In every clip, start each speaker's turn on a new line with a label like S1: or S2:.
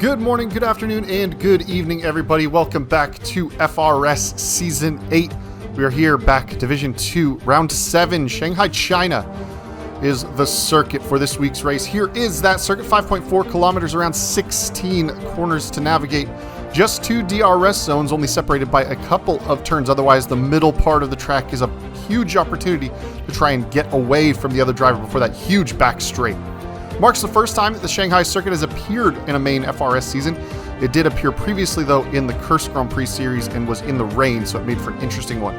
S1: Good morning, good afternoon, and good evening, everybody. Welcome back to FRS Season 8. We are here back, Division 2, Round 7. Shanghai, China is the circuit for this week's race. Here is that circuit, 5.4 kilometers, around 16 corners to navigate. Just two DRS zones, only separated by a couple of turns. Otherwise, the middle part of the track is a huge opportunity to try and get away from the other driver before that huge back straight. Marks the first time that the Shanghai circuit has appeared in a main FRS season. It did appear previously, though, in the Curse Grand Prix series and was in the rain, so it made for an interesting one.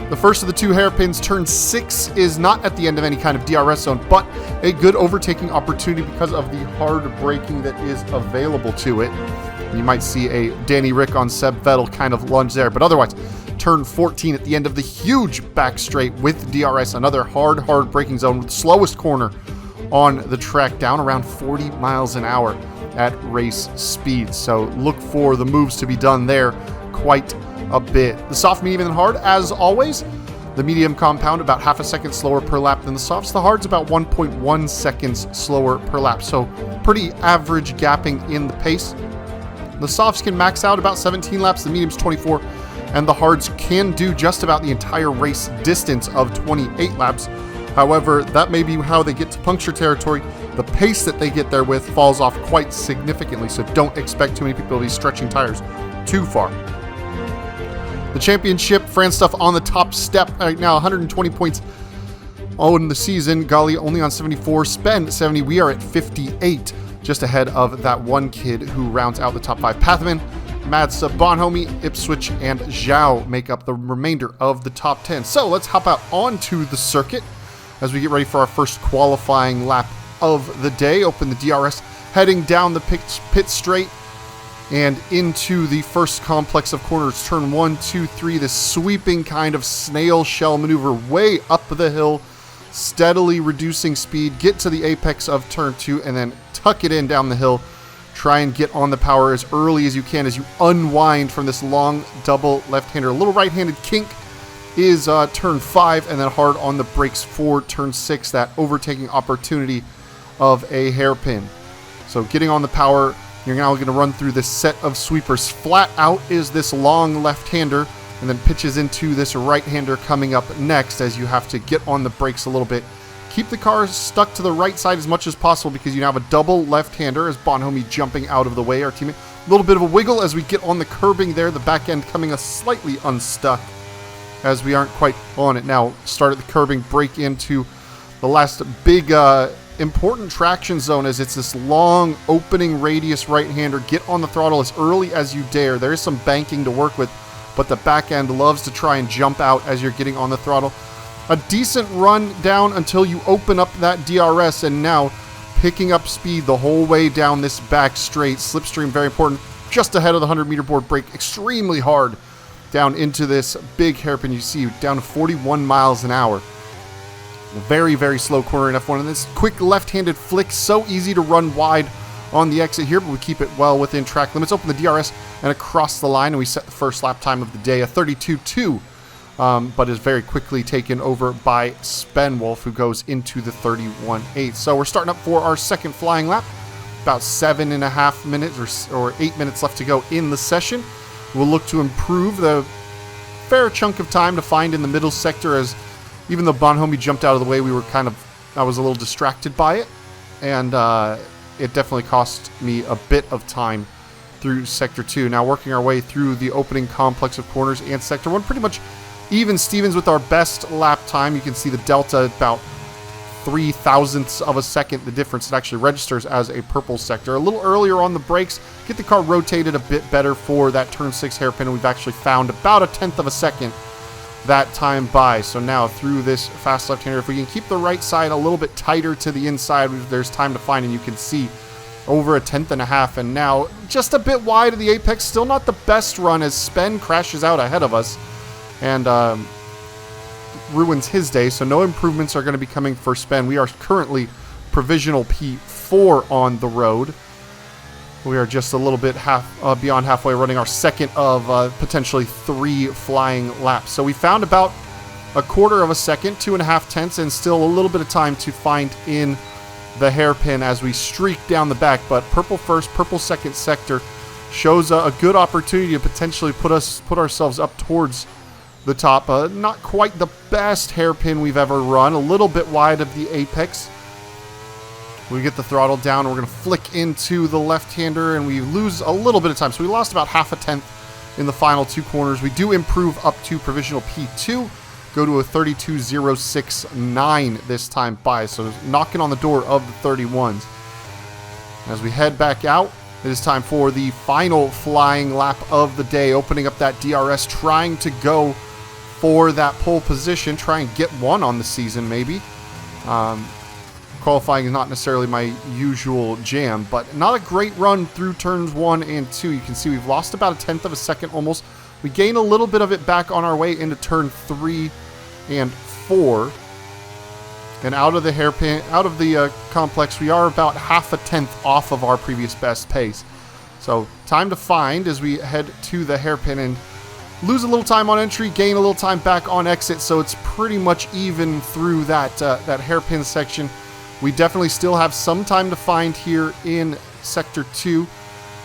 S1: The first of the two hairpins, turn 6, is not at the end of any kind of DRS zone, but a good overtaking opportunity because of the hard braking that is available to it. You might see a Danny Rick on Seb Vettel kind of lunge there, but otherwise, turn 14 at the end of the huge back straight with DRS, another hard braking zone with the slowest corner on the track, down around 40 miles an hour at race speed. So look for the moves to be done there quite a bit. The soft, medium, and hard, as always. The medium compound about half a second slower per lap than the softs. The hard's about 1.1 seconds slower per lap. So pretty average gapping in the pace. The softs can max out about 17 laps, the mediums 24, and the hards can do just about the entire race distance of 28 laps. However, that may be how they get to puncture territory. The pace that they get there with falls off quite significantly, so don't expect too many people to be stretching tires too far. The championship, France stuff on the top step right now, 120 points on the season. Gali only on 74, Spen 70. We are at 58, just ahead of that one kid who rounds out the top 5. Pathman, Madsa, Bonhomie, Ipswich, and Zhao make up the remainder of the top 10. So let's hop out onto the circuit as we get ready for our first qualifying lap of the day. Open the DRS, heading down the pit straight and into the first complex of corners. Turn 1, 2, 3, this sweeping kind of snail shell maneuver way up the hill, steadily reducing speed, get to the apex of turn 2, and then tuck it in down the hill. Try and get on the power as early as you can as you unwind from this long double left-hander. A little right-handed kink is turn 5, and then hard on the brakes for turn 6, that overtaking opportunity of a hairpin. So getting on the power, you're now going to run through this set of sweepers. Flat out is this long left-hander, and then pitches into this right-hander coming up next as you have to get on the brakes a little bit. Keep the car stuck to the right side as much as possible because you now have a double left-hander as Bonhomie jumping out of the way. Our teammate, a little bit of a wiggle as we get on the curbing there. The back end coming slightly unstuck as we aren't quite on it. Now start at the curbing, break into the last big important traction zone as it's this long opening radius right-hander. Get on the throttle as early as you dare. There is some banking to work with, but the back end loves to try and jump out as you're getting on the throttle. A decent run down until you open up that DRS, and now picking up speed the whole way down this back straight. Slipstream, very important, just ahead of the 100-meter board. Brake extremely hard down into this big hairpin. You see down to 41 miles an hour. A very, very slow corner in F1, and this quick left-handed flick, so easy to run wide on the exit here, but we keep it well within track limits. Open the DRS and across the line, and we set the first lap time of the day, a 32.2, but is very quickly taken over by Spenwolf, who goes into the 31.8. So we're starting up for our second flying lap. About 7.5 minutes or 8 minutes left to go in the session. We'll look to improve the fair chunk of time to find in the middle sector, as even though Bonhomie jumped out of the way, I was a little distracted by it, and it definitely cost me a bit of time through Sector 2. Now working our way through the opening complex of corners and Sector 1, pretty much even Stevens with our best lap time. You can see the delta about 0.003 of a second, the difference. It actually registers as a purple sector. A little earlier on the brakes, get the car rotated a bit better for that turn 6 hairpin, and we've actually found about 1/10 of a second that time by. So now through this fast left-hander, if we can keep the right side a little bit tighter to the inside, there's time to find, and you can see over 1.5 tenths, and now just a bit wide of the apex. Still not the best run as Spen crashes out ahead of us and ruins his day, so no improvements are going to be coming for Spen. We are currently provisional P4 on the road. We are just a little bit beyond halfway, running our second of potentially 3 flying laps. So we found about 1/4 of a second, 2.5 tenths, and still a little bit of time to find in the hairpin as we streak down the back. But purple first, purple second sector shows a good opportunity to potentially put ourselves up towards the top. Not quite the best hairpin we've ever run. A little bit wide of the apex. We get the throttle down. We're going to flick into the left-hander, and we lose a little bit of time. So we lost about half a tenth in the final two corners. We do improve up to provisional P2. Go to a 32.069 this time by. So knocking on the door of the 31s. As we head back out, it is time for the final flying lap of the day. Opening up that DRS, trying to go for that pole position. Try and get one on the season, maybe. Qualifying is not necessarily my usual jam, but not a great run through turns 1 and 2. You can see we've lost about a tenth of a second almost. We gain a little bit of it back on our way into turn 3 and 4. And out of the hairpin, out of the complex, we are about half a tenth off of our previous best pace. So time to find as we head to the hairpin and lose a little time on entry, gain a little time back on exit. So it's pretty much even through that hairpin section. We definitely still have some time to find here in Sector 2,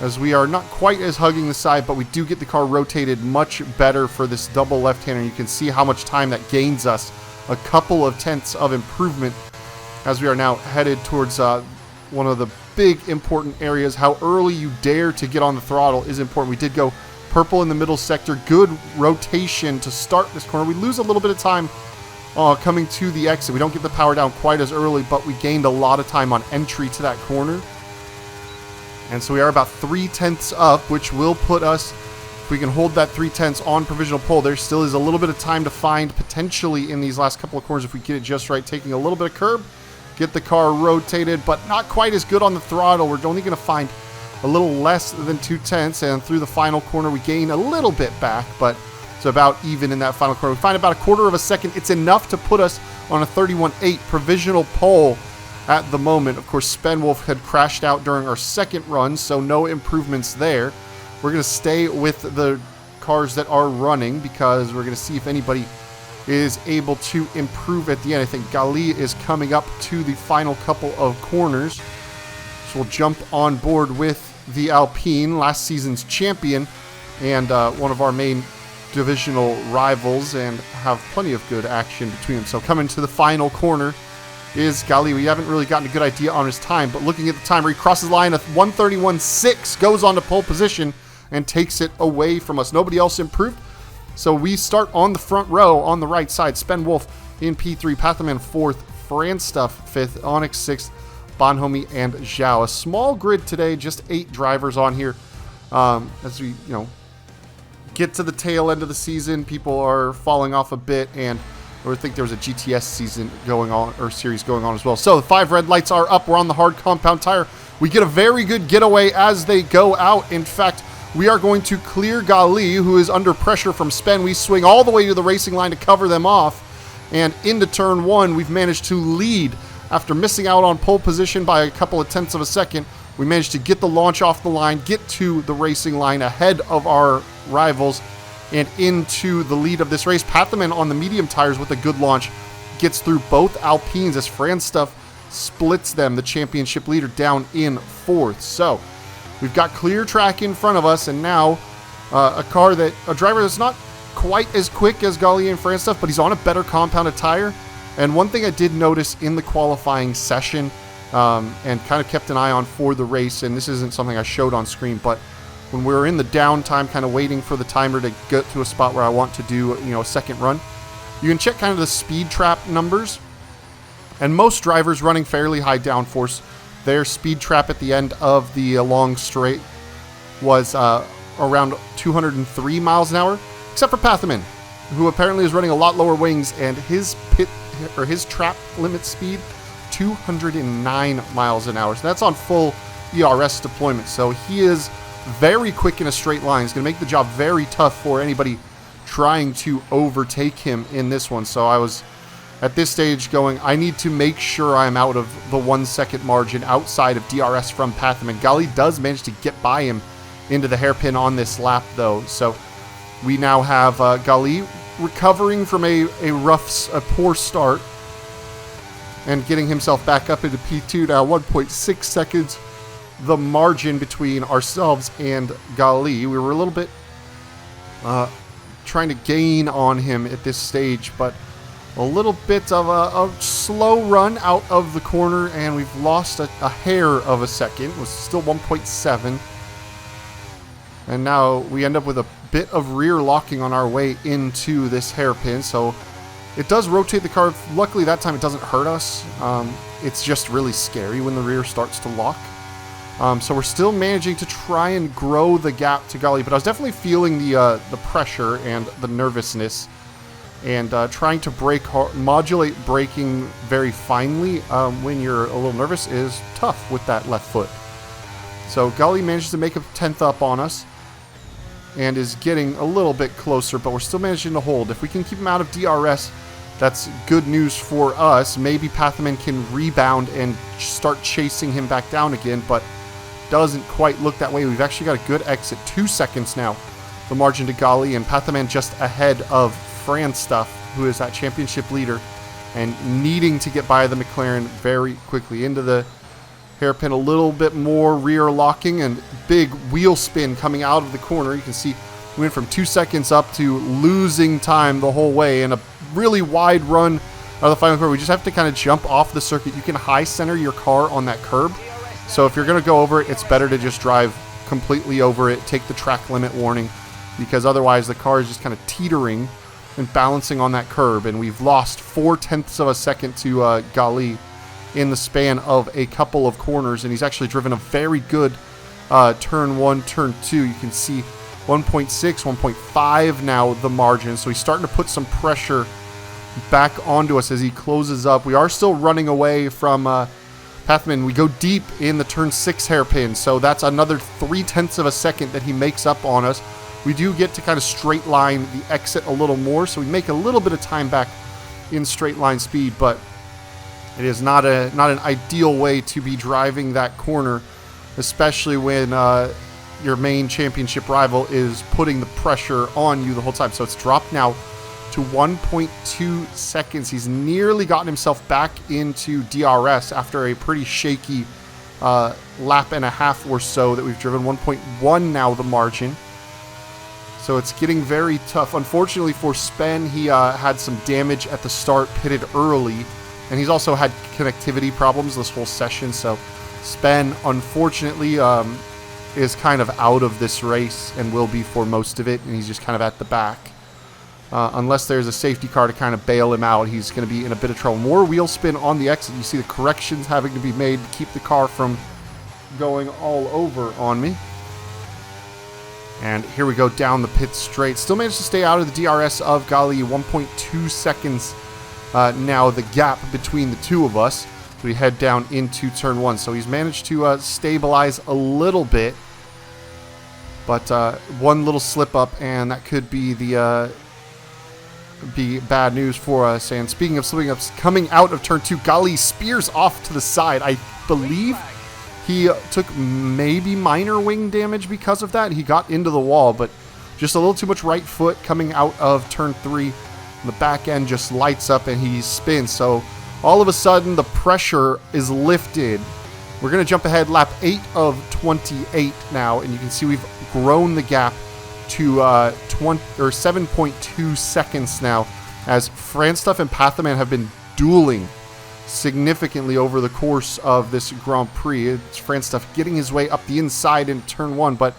S1: as we are not quite as hugging the side, but we do get the car rotated much better for this double left-hander. You can see how much time that gains us, a couple of tenths of improvement, as we are now headed towards one of the big important areas. How early you dare to get on the throttle is important. We did go purple in the middle sector. Good rotation to start this corner. We lose a little bit of time coming to the exit. We don't get the power down quite as early, but we gained a lot of time on entry to that corner. And so we are about 3/10 up, which will put us, if we can hold that 3/10 on provisional pole, there still is a little bit of time to find potentially in these last couple of corners if we get it just right, taking a little bit of curb, get the car rotated, but not quite as good on the throttle. We're only going to find a little less than 2/10, and through the final corner we gain a little bit back, but it's about even in that final corner. We find about a quarter of a second. It's enough to put us on a 31.8 provisional pole at the moment. Of course, Spenwolf had crashed out during our second run, so no improvements there. We're going to stay with the cars that are running because we're going to see if anybody is able to improve at the end. I think Gali is coming up to the final couple of corners. So we'll jump on board with the Alpine, last season's champion, and one of our main divisional rivals, and have plenty of good action between them. So coming to the final corner is Gali. We haven't really gotten a good idea on his time, but looking at the time where he crosses the line of 1:31.6, goes on to pole position and takes it away from us. Nobody else improved. So we start on the front row on the right side. Spenwolf in P3, Pathaman 4th, Franstuff 5th, Onyx 6th, Bonhomi and Zhao. A small grid today, just 8 drivers on here. As we, get to the tail end of the season, people are falling off a bit, and I think there was a GTS season going on, or series going on as well. So the 5 red lights are up. We're on the hard compound tire. We get a very good getaway as they go out. In fact, we are going to clear Gali, who is under pressure from Spen. We swing all the way to the racing line to cover them off, and into turn 1, we've managed to lead. After missing out on pole position by a couple of tenths of a second, we managed to get the launch off the line, get to the racing line ahead of our rivals, and into the lead of this race. Pathaman on the medium tires with a good launch gets through both Alpines as Franstuff splits them, the championship leader, down in 4th. So we've got clear track in front of us, and now a driver that's not quite as quick as Gali and Franstuff, but he's on a better compounded tire. And one thing I did notice in the qualifying session, and kind of kept an eye on for the race, and this isn't something I showed on screen, but when we were in the downtime, kind of waiting for the timer to get to a spot where I want to do, a second run, you can check kind of the speed trap numbers. And most drivers running fairly high downforce, their speed trap at the end of the long straight was around 203 miles an hour, except for Pathaman, who apparently is running a lot lower wings, and his trap limit speed 209 miles an hour. So that's on full ERS deployment. So he is very quick in a straight line. It's going to make the job very tough for anybody trying to overtake him in this one. So I was at this stage going, I need to make sure I'm out of the 1 second margin outside of DRS from Pathaman. Gali does manage to get by him into the hairpin on this lap though. So we now have Gali recovering from a poor start. and getting himself back up into P2 now. 1.6 seconds, the margin between ourselves and Gali. We were a little bit trying to gain on him at this stage, but a little bit of a slow run out of the corner, and we've lost a hair of a second. It was still 1.7. And now we end up with a bit of rear locking on our way into this hairpin. So it does rotate the car. Luckily that time it doesn't hurt us. It's just really scary when the rear starts to lock. So we're still managing to try and grow the gap to Gali, but I was definitely feeling the pressure and the nervousness, and trying to modulate braking very finely when you're a little nervous is tough with that left foot. So Gali manages to make a 10th up on us and is getting a little bit closer, but we're still managing to hold. If we can keep him out of DRS, that's good news for us. Maybe Pathaman can rebound and start chasing him back down again, but doesn't quite look that way. We've actually got a good exit. 2 seconds now, the margin to Gali, and Pathaman just ahead of Franstuff, who is that championship leader, and needing to get by the McLaren very quickly. Into the hairpin, a little bit more rear locking and big wheel spin coming out of the corner. You can see we went from 2 seconds up to losing time the whole way, and a really wide run out of the final corner. We just have to kind of jump off the circuit. You can high center your car on that curb, so if you're going to go over it, it's better to just drive completely over it, take the track limit warning, because otherwise the car is just kind of teetering and balancing on that curb. And we've lost 0.4 of a second to Gali in the span of a couple of corners, and he's actually driven a very good turn 1, turn 2. You can see 1.6, 1.5 now the margin, so he's starting to put some pressure back onto us as he closes up. We are still running away from Pathaman. We go deep in the turn 6 hairpin, so that's another 0.3 of a second that he makes up on us. We do get to kind of straight line the exit a little more, so we make a little bit of time back in straight line speed, but it is not an ideal way to be driving that corner, especially when your main championship rival is putting the pressure on you the whole time. So it's dropped now to 1.2 seconds. He's nearly gotten himself back into DRS after a pretty shaky lap and a half or so that we've driven. 1.1 now the margin. So it's getting very tough. Unfortunately for Spen, he had some damage at the start, pitted early, and he's also had connectivity problems this whole session. So Spen, unfortunately, is kind of out of this race and will be for most of it, and he's just kind of at the back. Unless there's a safety car to kind of bail him out, he's going to be in a bit of trouble. More wheel spin on the exit. You see the corrections having to be made to keep the car from going all over on me. And here we go down the pit straight. Still managed to stay out of the DRS of Gali. 1.2 seconds now the gap between the two of us. So we head down into turn 1. So he's managed to stabilize a little bit. But one little slip up, and that could be the be bad news for us. And speaking of slipping ups, coming out of turn 2, Gali spears off to the side. I believe he took maybe minor wing damage because of that. He got into the wall, but just a little too much right foot coming out of turn 3. The back end just lights up and he spins. So all of a sudden the pressure is lifted. We're going to jump ahead, lap 8 of 28 now, and you can see we've grown the gap to 7.2 seconds now, as Franstuff and Pathaman have been dueling significantly over the course of this Grand Prix. It's Franstuff getting his way up the inside in turn 1, but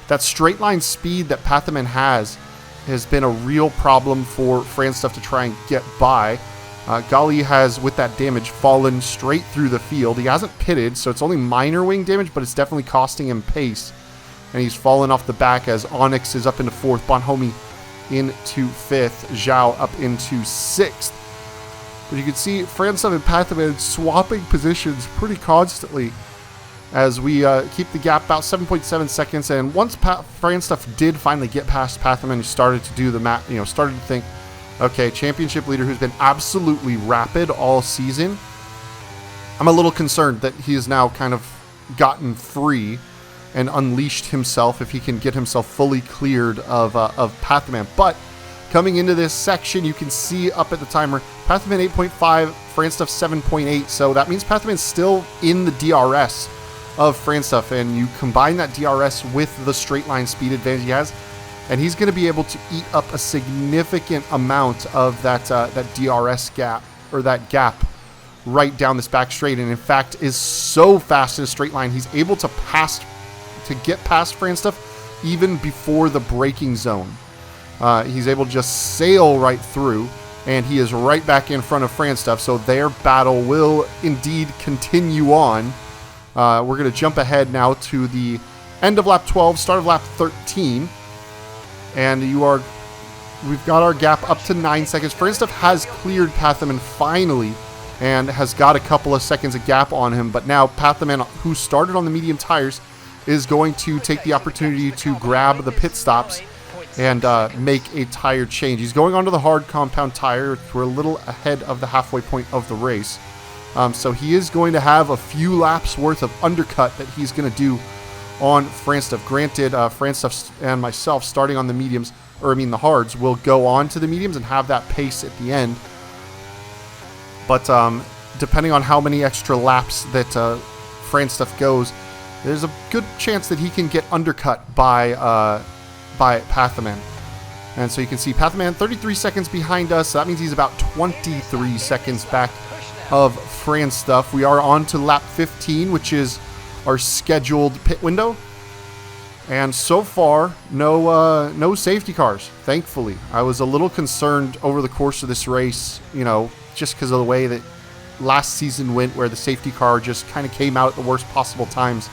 S1: that straight line speed that Pathaman has been a real problem for Franstuff to try and get by. Gali has, with that damage, fallen straight through the field. He hasn't pitted, so it's only minor wing damage, but it's definitely costing him pace. And he's fallen off the back as Onyx is up into 4th, Bonhomme into 5th, Zhao up into 6th. But you can see Franstuff and Pathaman swapping positions pretty constantly as we keep the gap about 7.7 seconds. And once Franstuff did finally get past Pathaman, he started to do the started to think, okay, championship leader who's been absolutely rapid all season. I'm a little concerned that he has now kind of gotten free and unleashed himself if he can get himself fully cleared of Pathaman. But Coming into this section, you can see up at the timer, Pathman 8.5, Franstuff 7.8. So that means Pathman's still in the DRS of Franstuff, and you combine that DRS with the straight line speed advantage he has, and he's going to be able to eat up a significant amount of that DRS gap, or that gap right down this back straight. And in fact is so fast in a straight line, he's able to get past Franstuff even before the braking zone. He's able to just sail right through, and he is right back in front of Franstuff, so their battle will indeed continue on. We're going to jump ahead now to the end of lap 12, start of lap 13, and we've got our gap up to 9 seconds. Franstuff has cleared Pathaman finally, and has got a couple of seconds of gap on him, but now Pathaman, who started on the medium tires, is going to take the opportunity to grab the pit stops and make a tire change. He's going onto the hard compound tire. We're a little ahead of the halfway point of the race. So he is going to have a few laps worth of undercut that he's going to do on Franstuff. Granted, Franstuff and myself, starting on the mediums, or I mean the hards, will go on to the mediums and have that pace at the end. But depending on how many extra laps that Franstuff goes, there's a good chance that he can get undercut by Pathaman. And so you can see Pathaman 33 seconds behind us. So that means he's about 23 seconds back of Franstuff. We are on to lap 15, which is our scheduled pit window. And so far, no safety cars, thankfully. I was a little concerned over the course of this race, just because of the way that last season went, where the safety car just kind of came out at the worst possible times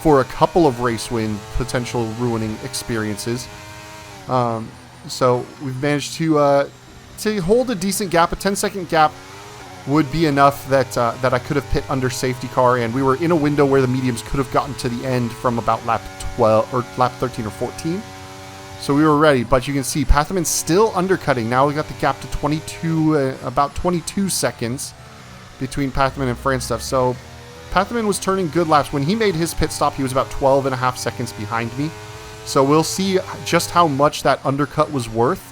S1: for a couple of race win potential ruining experiences. So we've managed to hold a decent gap. A 10-second gap would be enough that I could have pit under safety car, and we were in a window where the mediums could have gotten to the end from about lap 12 or lap 13 or 14. So we were ready, but you can see Pathaman's still undercutting. Now we got the gap to 22, about 22 seconds between Pathaman and Franstuff. So Pathaman was turning good laps. When he made his pit stop, he was about 12 and a half seconds behind me. So we'll see just how much that undercut was worth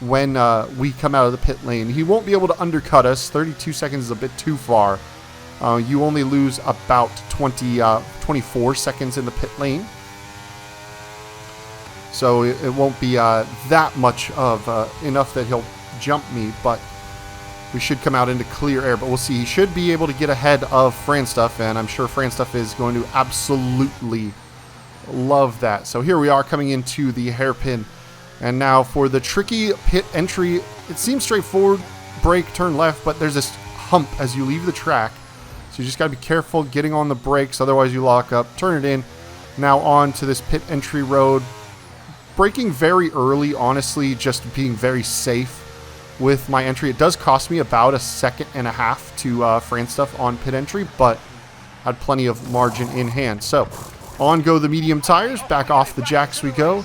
S1: when we come out of the pit lane. He won't be able to undercut us. 32 seconds is a bit too far. You only lose about 24 seconds in the pit lane. So it won't be that much of enough that he'll jump me, but we should come out into clear air. But we'll see. He should be able to get ahead of Franstuff, and I'm sure Franstuff is going to absolutely love that. So here we are coming into the hairpin, and now for the tricky pit entry. It seems straightforward: brake, turn left, but there's this hump as you leave the track, so you just got to be careful getting on the brakes, otherwise you lock up. Turn it in. Now on to this pit entry road. Braking very early, honestly, just being very safe with my entry. It does cost me about a second and a half to Franstuff on pit entry, but had plenty of margin in hand. So on go the medium tires, back off the jacks we go,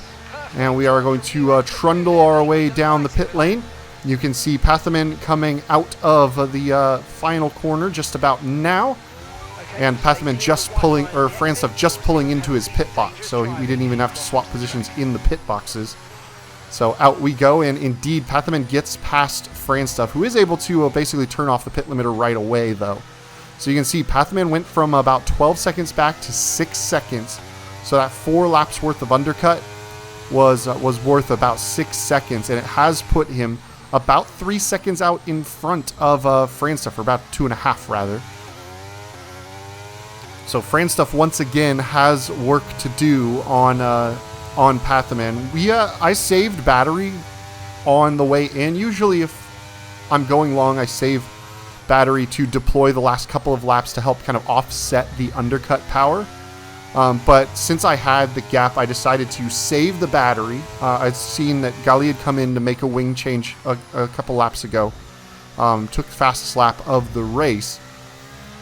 S1: and we are going to trundle our way down the pit lane. You can see Pathaman coming out of the final corner just about now, and Pathaman just pulling, or Franstuff just pulling into his pit box, so we didn't even have to swap positions in the pit boxes. So out we go, and indeed Pathaman gets past Franstuff, who is able to basically turn off the pit limiter right away, though. So you can see Pathaman went from about 12 seconds back to 6 seconds. So that 4 laps worth of undercut was worth about 6 seconds, and it has put him about 3 seconds out in front of Franstuff, or about 2.5 rather. So Franstuff once again has work to do on Pathaman. I saved battery on the way in. Usually if I'm going long, I save battery to deploy the last couple of laps to help kind of offset the undercut power. But since I had the gap, I decided to save the battery. I'd seen that Gali had come in to make a wing change a couple laps ago. Took the fastest lap of the race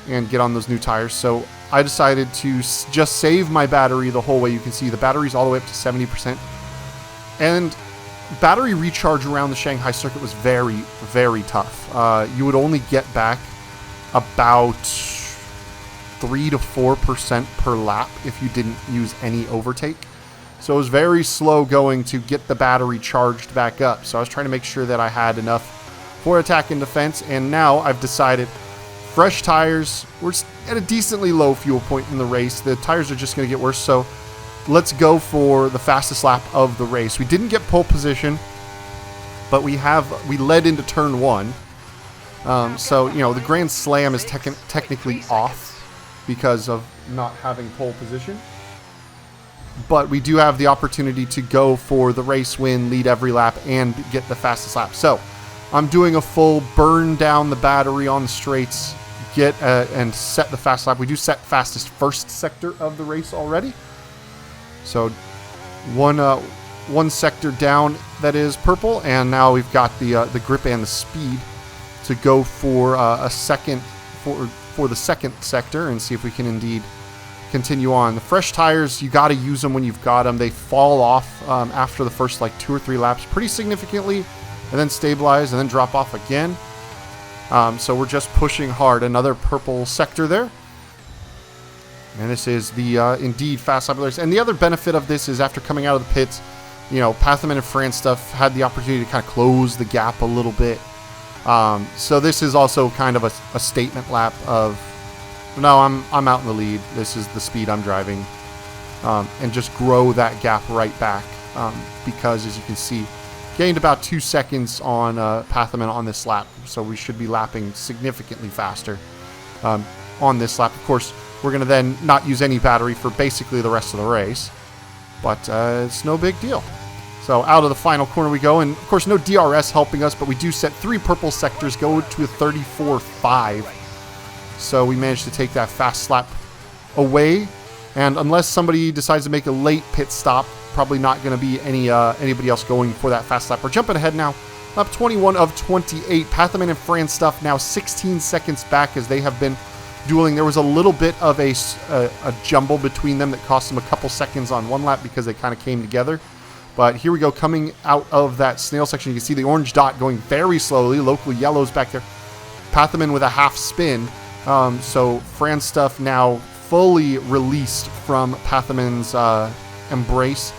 S1: and get on those new tires. So I decided to just save my battery the whole way. You can see the battery's all the way up to 70%. And battery recharge around the Shanghai circuit was very, very tough. You would only get back about 3 to 4% per lap if you didn't use any overtake. So it was very slow going to get the battery charged back up. So I was trying to make sure that I had enough for attack and defense. And now I've decided fresh tires. We're at a decently low fuel point in the race. The tires are just going to get worse. So let's go for the fastest lap of the race. We didn't get pole position, but we led into turn 1. So, you know, the Grand Slam is technically off because of not having pole position. But we do have the opportunity to go for the race win, lead every lap, and get the fastest lap. So I'm doing a full burn down the battery on the straights, and set the fast lap. We do set fastest first sector of the race already. So one sector down that is purple, and now we've got the grip and the speed to go for a second for the second sector and see if we can indeed continue on. The fresh tires, you got to use them when you've got them. They fall off after the first like 2 or 3 laps pretty significantly, and then stabilize and then drop off again. So we're just pushing hard. Another purple sector there. And this is the indeed fast lap of the race. And the other benefit of this is after coming out of the pits, you know, Pathaman and France stuff had the opportunity to kind of close the gap a little bit. So this is also kind of a statement lap of, no, I'm out in the lead. This is the speed I'm driving. And just grow that gap right back. Because as you can see, gained about 2 seconds on Pathaman on this lap. So we should be lapping significantly faster on this lap. Of course, we're going to then not use any battery for basically the rest of the race. But it's no big deal. So out of the final corner we go. And of course, no DRS helping us, but we do set 3 purple sectors, go to a 34.5. So we managed to take that fast lap away. And unless somebody decides to make a late pit stop, probably not going to be anybody else going for that fast lap. We're jumping ahead now. Lap 21 of 28. Pathaman and Fran stuff now 16 seconds back as they have been dueling. There was a little bit of a jumble between them that cost them a couple seconds on one lap because they kind of came together. But here we go, coming out of that snail section. You can see the orange dot going very slowly. Local yellows back there. Pathaman with a half spin. So Fran stuff now fully released from Pathaman's embrace.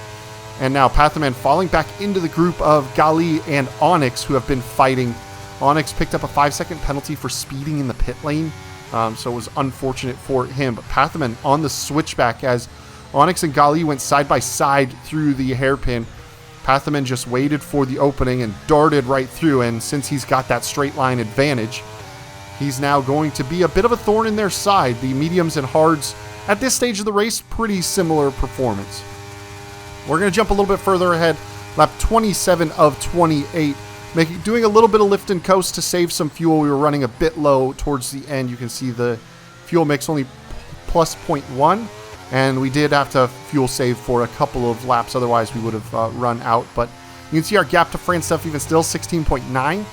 S1: And now Pathaman falling back into the group of Gali and Onyx, who have been fighting. Onyx picked up a 5-second penalty for speeding in the pit lane. So it was unfortunate for him. But Pathaman on the switchback as Onyx and Gali went side by side through the hairpin. Pathaman just waited for the opening and darted right through. And since he's got that straight line advantage, he's now going to be a bit of a thorn in their side. The mediums and hards at this stage of the race, pretty similar performance. We're going to jump a little bit further ahead. Lap 27 of 28. Doing a little bit of lift and coast to save some fuel. We were running a bit low towards the end. You can see the fuel mix only plus 0.1. And we did have to fuel save for a couple of laps. Otherwise, we would have run out. But you can see our gap to France stuff even still 16.9.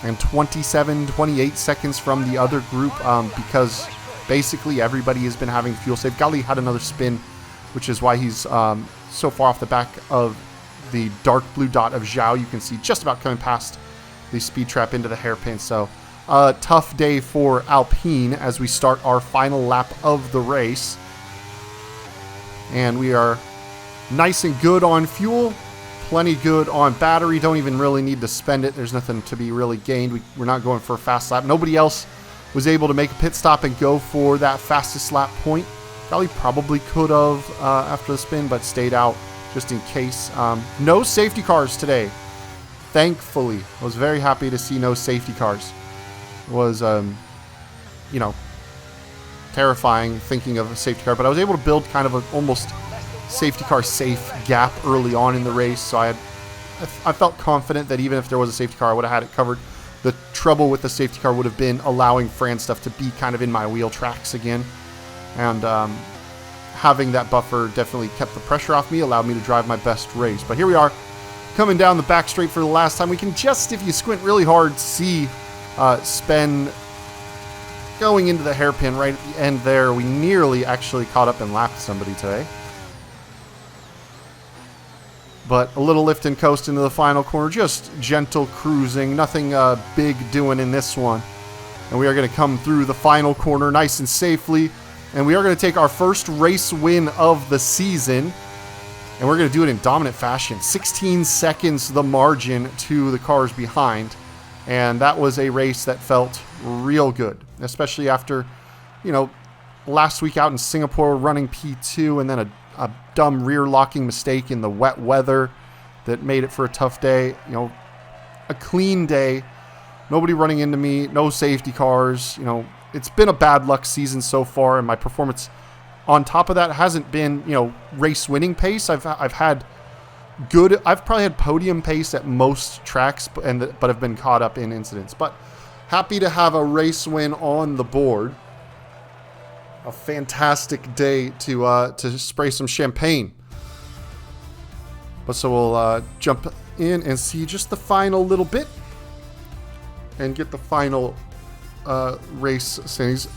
S1: And 27-28 seconds from the other group because basically everybody has been having fuel save. Gali had another spin, which is why he's so far off the back of the dark blue dot of Zhao. You can see just about coming past the speed trap into the hairpin. So a tough day for Alpine as we start our final lap of the race. And we are nice and good on fuel. Plenty good on battery. Don't even really need to spend it. There's nothing to be really gained. We're not going for a fast lap. Nobody else was able to make a pit stop and go for that fastest lap point. Gali probably could have after the spin, but stayed out just in case. No safety cars today. Thankfully, I was very happy to see no safety cars. It was, you know, terrifying thinking of a safety car, but I was able to build kind of an almost safety car safe gap early on in the race, so I felt confident that even if there was a safety car, I would have had it covered. The trouble with the safety car would have been allowing Fran stuff to be kind of in my wheel tracks again, and having that buffer definitely kept the pressure off me, allowed me to drive my best race. But here we are, coming down the back straight for the last time. We can just, if you squint really hard, see Spen going into the hairpin right at the end there. We nearly actually caught up and lapped somebody today. But a little lift and coast into the final corner. Just gentle cruising. Nothing big doing in this one. And we are going to come through the final corner nice and safely. And we are going to take our first race win of the season. And we're going to do it in dominant fashion. 16 seconds the margin to the cars behind. And that was a race that felt real good, especially after, last week out in Singapore running P2 and then a dumb rear locking mistake in the wet weather that made it for a tough day. A clean day, nobody running into me, no safety cars. It's been a bad luck season so far, and my performance on top of that hasn't been, race winning pace. I've probably had podium pace at most tracks, but have been caught up in incidents. But happy to have a race win on the board. A fantastic day to spray some champagne. But so we'll jump in and see just the final little bit and get the final race standings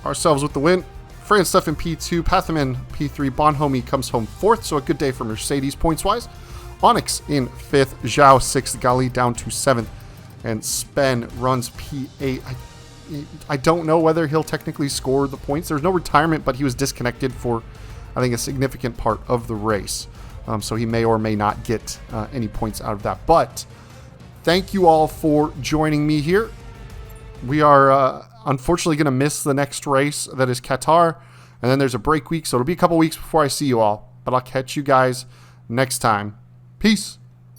S1: ourselves with the win. Fran Stuff in P2, Pathaman P3, Bonhomie comes home 4th, so a good day for Mercedes points-wise. Onyx in 5th, Zhao 6th, Gali down to 7th, and Spen runs P8. I don't know whether he'll technically score the points. There's no retirement, but he was disconnected for, I think, a significant part of the race. So he may or may not get any points out of that. But thank you all for joining me here. We are unfortunately going to miss the next race, that is Qatar. And then there's a break week, so it'll be a couple weeks before I see you all. But I'll catch you guys next time. Peace.